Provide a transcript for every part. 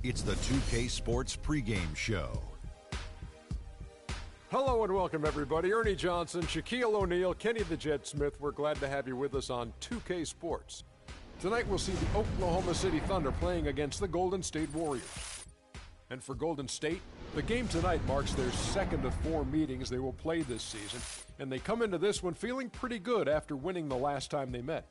It's the 2K Sports pregame show. Hello and welcome, everybody. Ernie Johnson, Shaquille O'Neal, Kenny the Jet Smith. We're glad to have you with us on 2K Sports. Tonight we'll see the Oklahoma City Thunder playing against the Golden State Warriors. And for Golden State, the game tonight marks their second of 4 meetings they will play this season, and they come into this one feeling pretty good after winning the last time they met.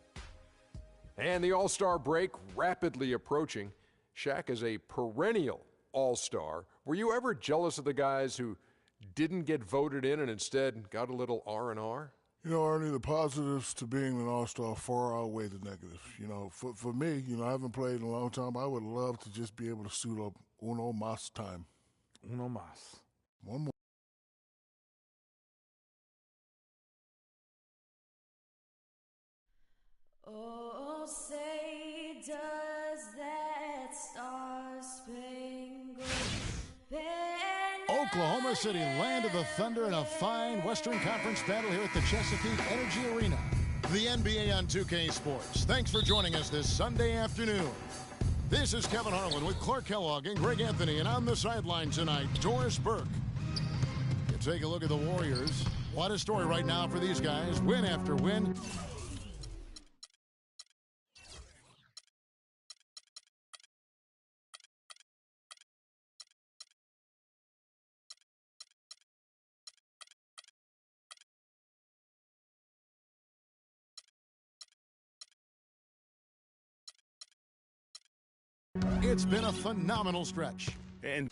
And the All-Star break rapidly approaching. Shaq is a perennial All-Star. Were you ever jealous of the guys who didn't get voted in and instead got a little R&R? You know, Ernie, the positives to being an All-Star far outweigh the negatives. You know, for me, I haven't played in a long time. I would love to just be able to suit up uno mas time. Uno mas. One more. Oh, say does that star-spangled banner Oklahoma City landed the Thunder in a fine Western Conference battle here at the Chesapeake Energy Arena. The NBA on 2K Sports. Thanks for joining us this Sunday afternoon. This is Kevin Harlan with Clark Kellogg and Greg Anthony, and on the sideline tonight, Doris Burke. You take a look at the Warriors. What a story right now for these guys, win after win. It's been a phenomenal stretch. And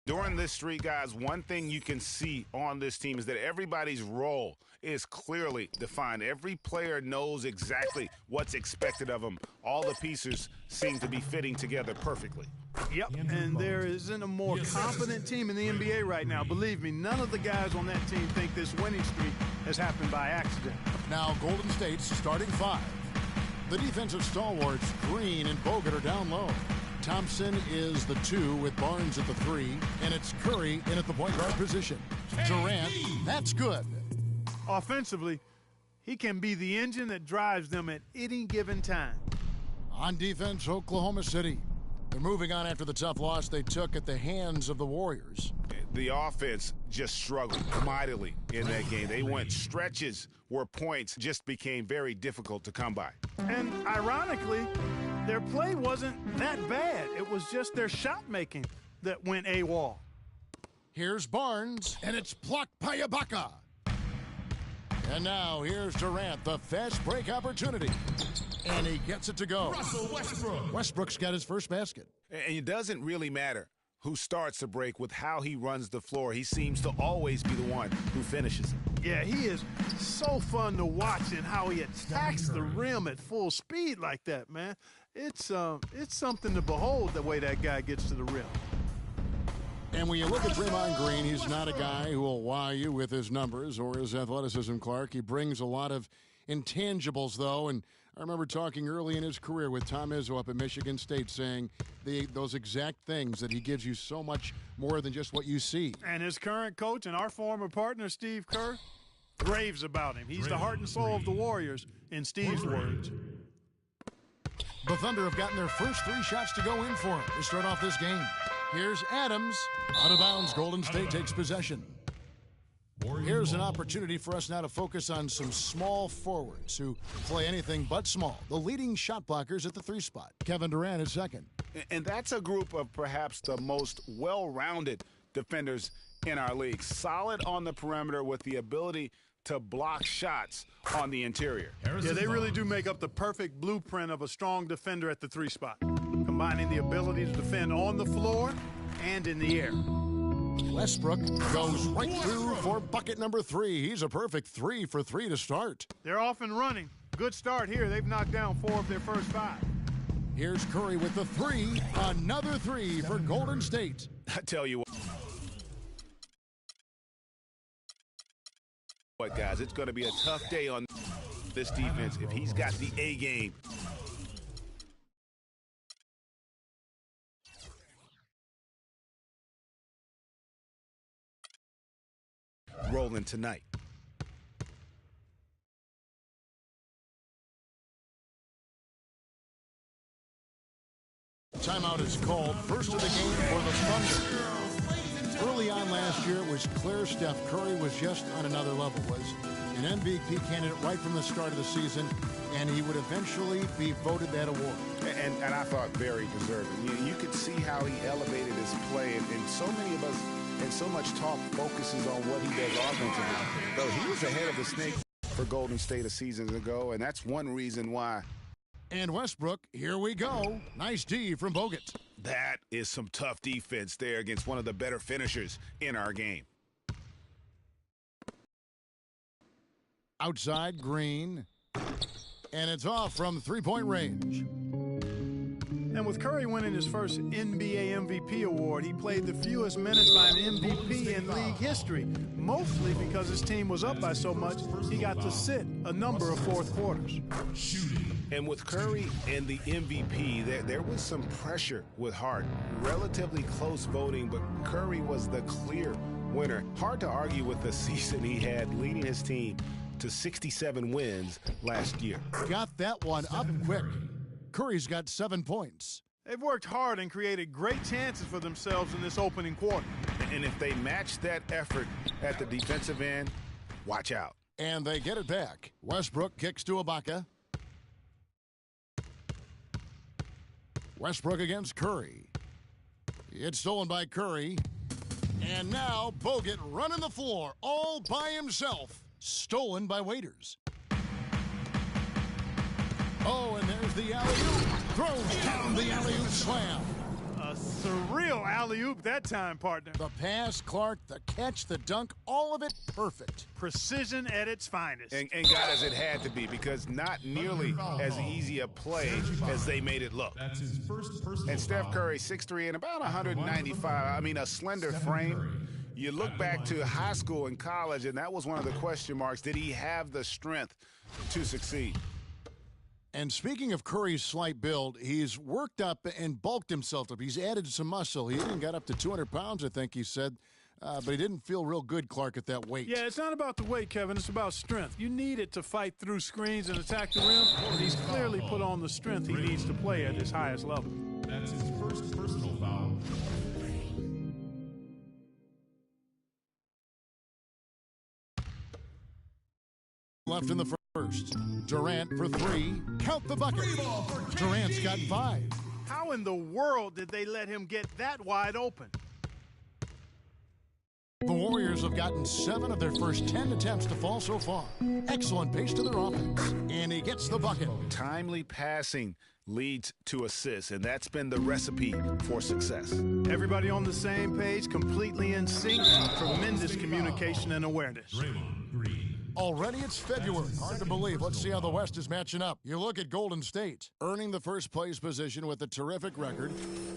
during this streak, guys, one thing you can see on this team is that everybody's role is clearly defined. Every player knows exactly what's expected of them. All the pieces seem to be fitting together perfectly. Yep, and there isn't a more competent team in the NBA right now. Believe me, none of the guys on that team think this winning streak has happened by accident. Now Golden State's starting 5. The defensive stalwarts, Green and Bogut, are down low. Thompson is the 2 with Barnes at the 3, and it's Curry in at the point guard position. Durant, that's good. Offensively, he can be the engine that drives them at any given time. On defense, Oklahoma City. They're moving on after the tough loss they took at the hands of the Warriors. The offense just struggled mightily in that game. They went stretches where points just became very difficult to come by. And ironically, their play wasn't that bad. It was just their shot making that went AWOL. Here's Barnes, and it's blocked by Ibaka. And now here's Durant, the fast break opportunity. And he gets it to go. Russell Westbrook. Westbrook's got his first basket. And it doesn't really matter who starts the break with how he runs the floor. He seems to always be the one who finishes it. Yeah, he is so fun to watch and how he attacks the rim at full speed like that, man. It's something to behold the way that guy gets to the rim. And when you look at Draymond Green, he's not a guy who will wow you with his numbers or his athleticism, Clark. He brings a lot of intangibles, though, and I remember talking early in his career with Tom Izzo up at Michigan State saying those exact things, that he gives you so much more than just what you see. And his current coach and our former partner, Steve Kerr, raves about him. He's the heart and soul of the Warriors, in Steve's words. The Thunder have gotten their first 3 shots to go in for him to start off this game. Here's Adams. Out of bounds, Golden State takes possession. Here's an opportunity for us now to focus on some small forwards who play anything but small. The leading shot blockers at the 3 spot. Kevin Durant is second. And that's a group of perhaps the most well-rounded defenders in our league. Solid on the perimeter with the ability to block shots on the interior. Yeah, they really do make up the perfect blueprint of a strong defender at the 3 spot, combining the ability to defend on the floor and in the air. Westbrook goes right through for bucket number 3. He's a perfect 3 for 3 to start. They're off and running. Good start here. They've knocked down 4 of their first 5. Here's Curry with the 3. Another 3 for Golden State. I tell you what, guys, it's going to be a tough day on this defense if he's got the A game. rolling tonight. Timeout is called. First of the game for the Thunder. Early on last year, it was clear Steph Curry was just on another level. Was an MVP candidate right from the start of the season, and he would eventually be voted that award. And I thought very deserving. You could see how he elevated his play, and so many of us, and so much talk focuses on what he does offensively. Though he was ahead of the snake for Golden State a season ago, and that's one reason why. And Westbrook, here we go. Nice D from Bogut. That is some tough defense there against one of the better finishers in our game. Outside, Green. And it's off from three-point range. And with Curry winning his first NBA MVP award, he played the fewest minutes by an MVP in league history, mostly because his team was up by so much he got to sit a number of fourth quarters. And with Curry and the MVP, there was some pressure with Harden. Relatively close voting, but Curry was the clear winner. Hard to argue with the season he had, leading his team to 67 wins last year. Got that one up quick. Curry's got 7 points. They've worked hard and created great chances for themselves in this opening quarter. And if they match that effort at the defensive end, watch out. And they get it back. Westbrook kicks to Ibaka. Westbrook against Curry. It's stolen by Curry. And now Bogut running the floor all by himself. Stolen by Waiters. Oh, and there's the alley-oop. Throws down the alley-oop slam. A surreal alley-oop that time, partner. The pass, Clark, the catch, the dunk, all of it perfect. Precision at its finest. And guys, it had to be, because not nearly as easy a play as they made it look. That's his first personal And Steph Curry, 6'3" and about 195. I mean, a slender frame. You look back to high school and college, and that was one of the question marks. Did he have the strength to succeed? And speaking of Curry's slight build, he's worked up and bulked himself up. He's added some muscle. He even got up to 200 pounds, I think he said. But he didn't feel real good, Clark, at that weight. Yeah, it's not about the weight, Kevin. It's about strength. You need it to fight through screens and attack the rim. And he's clearly put on the strength he needs to play at his highest level. That's his first personal foul. Left in the first. Durant for 3. Count the bucket. Durant's got 5. How in the world did they let him get that wide open? The Warriors have gotten 7 of their first 10 attempts to fall so far. Excellent pace to their offense. And he gets the bucket. Timely passing leads to assists, and that's been the recipe for success. Everybody on the same page, completely in sync, tremendous communication and awareness. Draymond Green. Already it's February. Hard to believe. Let's see how the West is matching up. You look at Golden State, earning the first place position with a terrific record,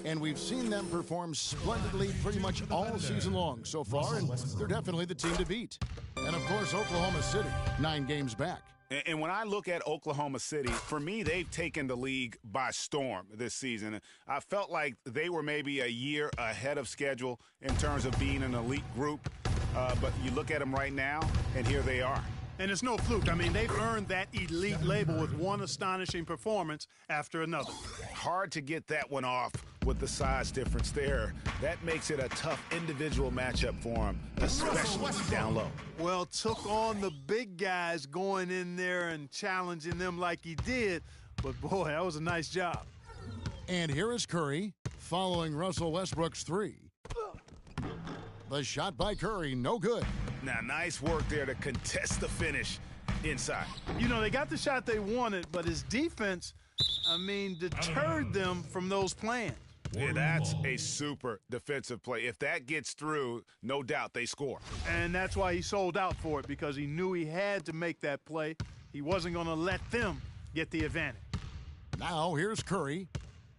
and we've seen them perform splendidly pretty much all season long so far, and they're definitely the team to beat. And, of course, Oklahoma City, 9 games back. And when I look at Oklahoma City, for me, they've taken the league by storm this season. I felt like they were maybe a year ahead of schedule in terms of being an elite group. But you look at them right now, and here they are. And it's no fluke. I mean, they've earned that elite label with one astonishing performance after another. Hard to get that one off with the size difference there. That makes it a tough individual matchup for them, especially down low. Well, took on the big guys going in there and challenging them like he did. But, boy, that was a nice job. And here is Curry following Russell Westbrook's 3. The shot by Curry, no good. Now, nice work there to contest the finish inside. You know, they got the shot they wanted, but his defense, deterred them from those plans. Yeah, that's a super defensive play. If that gets through, no doubt they score. And that's why he sold out for it, because he knew he had to make that play. He wasn't going to let them get the advantage. Now, here's Curry.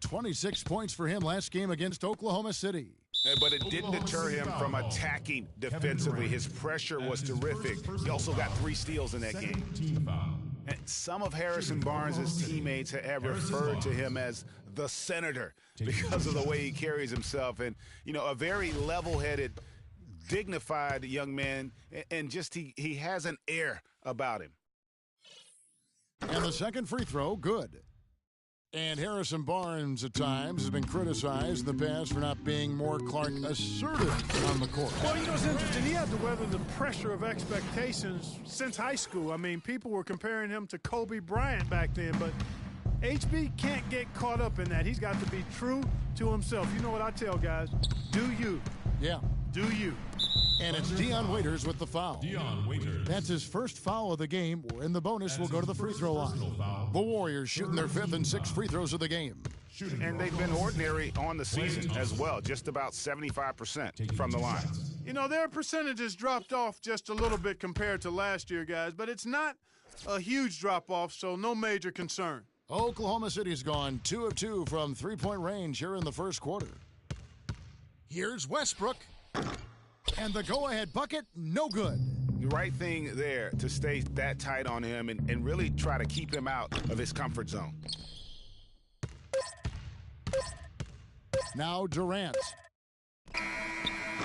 26 points for him last game against Oklahoma City. But it didn't deter him from attacking defensively. His pressure was terrific. He also got 3 steals in that game. And some of Harrison Barnes' teammates have referred to him as the senator because of the way he carries himself. And, you know, a very level-headed dignified young man, and just he has an air about him. And the second free throw, good. And Harrison Barnes at times has been criticized in the past for not being more Clark assertive on the court. Well, you know, it's interesting. He had to weather the pressure of expectations since high school. I mean, people were comparing him to Kobe Bryant back then, but HB can't get caught up in that. He's got to be true to himself. You know what I tell guys? Do you. Yeah. Do you. And it's Dion Waiters with the foul. Dion Waiters. That's his first foul of the game, and the bonus will go to the free throw line. The Warriors shooting their 5th and 6th free throws of the game. And they've been ordinary on the season as well, just about 75% from the line. You know, their percentages dropped off just a little bit compared to last year, guys, but it's not a huge drop-off, so no major concern. Oklahoma City's gone 2 of 2 from three-point range here in the first quarter. Here's Westbrook. And the go-ahead bucket, no good. The right thing there to stay that tight on him and really try to keep him out of his comfort zone. Now Durant.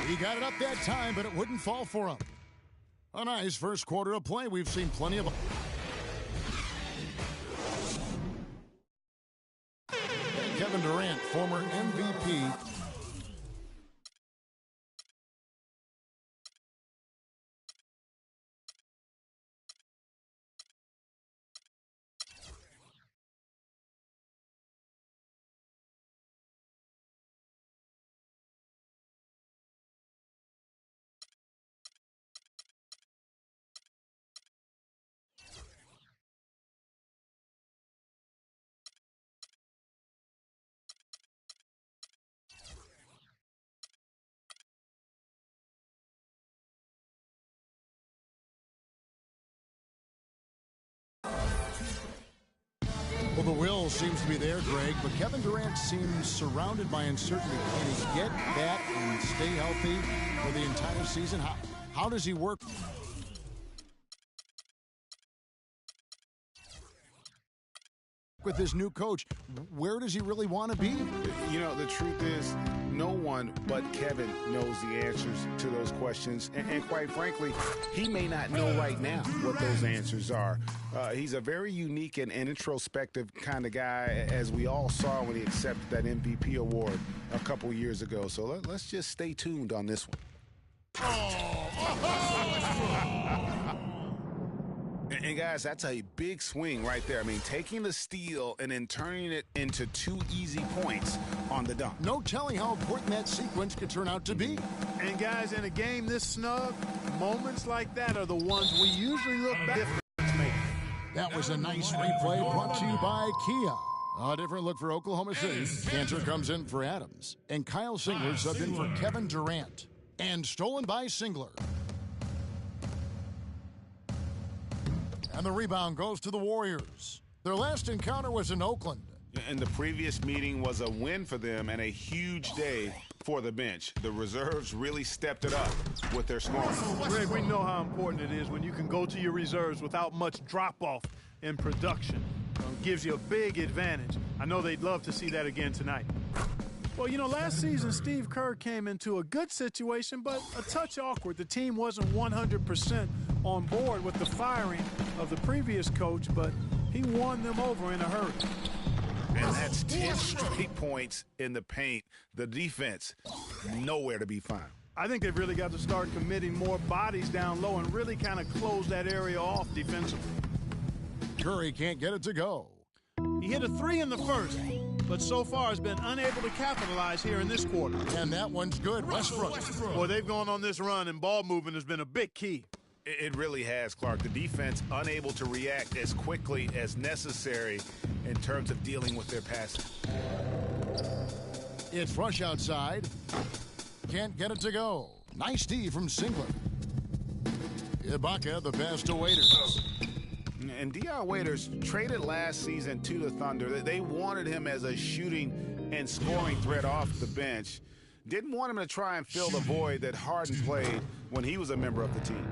He got it up that time, but it wouldn't fall for him. A nice first quarter of play. We've seen plenty of... Kevin Durant, former MVP. Well, the will seems to be there, Greg, but Kevin Durant seems surrounded by uncertainty. Can he get that and stay healthy for the entire season? How does he work? With his new coach, where does he really want to be? You know, the truth is, no one but Kevin knows the answers to those questions. And quite frankly, he may not know right now what those answers are. He's a very unique and introspective kind of guy, as we all saw when he accepted that MVP award a couple years ago. So let's just stay tuned on this one. And guys, that's a big swing right there. I mean, taking the steal and then turning it into 2 easy points on the dunk. No telling how important that sequence could turn out to be. And guys, in a game this snug, moments like that are the ones we usually look back at. That was a nice replay brought to you by Kia. A different look for Oklahoma City. Cantor comes in for Adams. And Kyle Singler subbed in for Kevin Durant. And stolen by Singler. And the rebound goes to the Warriors. Their last encounter was in Oakland. And the previous meeting was a win for them and a huge day for the bench. The reserves really stepped it up with their scoring. Greg, we know how important it is when you can go to your reserves without much drop-off in production. Gives you a big advantage. I know they'd love to see that again tonight. Well, you know, last season, Steve Kerr came into a good situation, but a touch awkward. The team wasn't 100% on board with the firing of the previous coach, but he won them over in a hurry. And that's 10 straight points in the paint. The defense, nowhere to be found. I think they've really got to start committing more bodies down low and really kind of close that area off defensively. Curry can't get it to go. He hit a 3 in the first, but so far has been unable to capitalize here in this quarter. And that one's good. Westbrook. Boy, they've gone on this run, and ball movement has been a big key. It really has, Clark. The defense unable to react as quickly as necessary in terms of dealing with their passing. It's Rush outside. Can't get it to go. Nice D from Singler. Ibaka, the pass to Waiters. And Dion Waiters traded last season to the Thunder. They wanted him as a shooting and scoring threat off the bench. Didn't want him to try and fill the void that Harden played when he was a member of the team.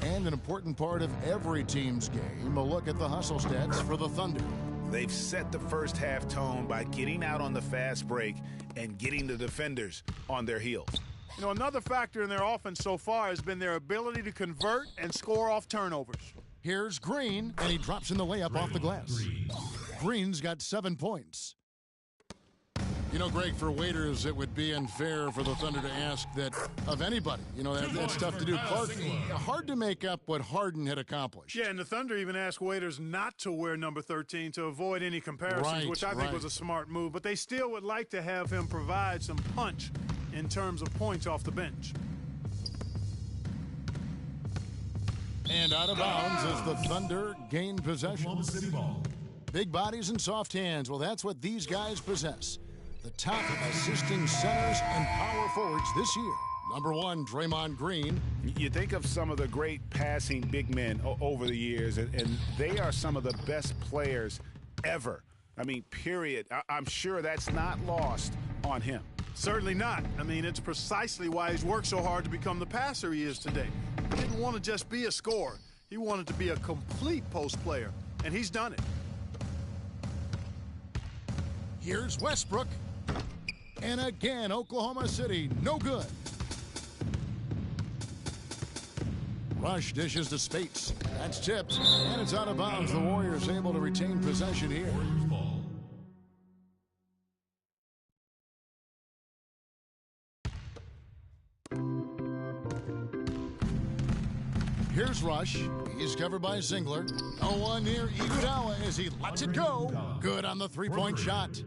And an important part of every team's game, a look at the hustle stats for the Thunder. They've set the first half tone by getting out on the fast break and getting the defenders on their heels. You know, another factor in their offense so far has been their ability to convert and score off turnovers. Here's Green, and he drops in the layup off the glass. Green's got 7 points. You know, Greg, for waiters, it would be unfair for the Thunder to ask that of anybody. You know, that's tough to do. Clark, hard to make up what Harden had accomplished. Yeah, and the Thunder even asked waiters not to wear number 13 to avoid any comparisons, which I think was a smart move. But they still would like to have him provide some punch in terms of points off the bench. And out of bounds as the Thunder gain possession. Oklahoma City ball. Big bodies and soft hands. Well, that's what these guys possess. The top assisting centers and power forwards this year. Number 1, Draymond Green. You think of some of the great passing big men over the years, and they are some of the best players ever. I mean, period. I'm sure that's not lost on him. Certainly not. I mean, it's precisely why he's worked so hard to become the passer he is today. He didn't want to just be a scorer. He wanted to be a complete post player, and he's done it. Here's Westbrook. And again, Oklahoma City, no good. Rush dishes to Spates. That's tipped, and it's out of bounds. The Warriors able to retain possession here. Warriors ball. Here's Rush. He's covered by Zingler. No one near Iguodala as he lets it go. Good on the three-point shot.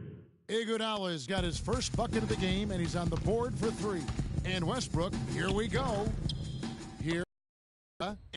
Iguodala's got his first bucket of the game, and he's on the board for 3. And Westbrook, here we go. Here.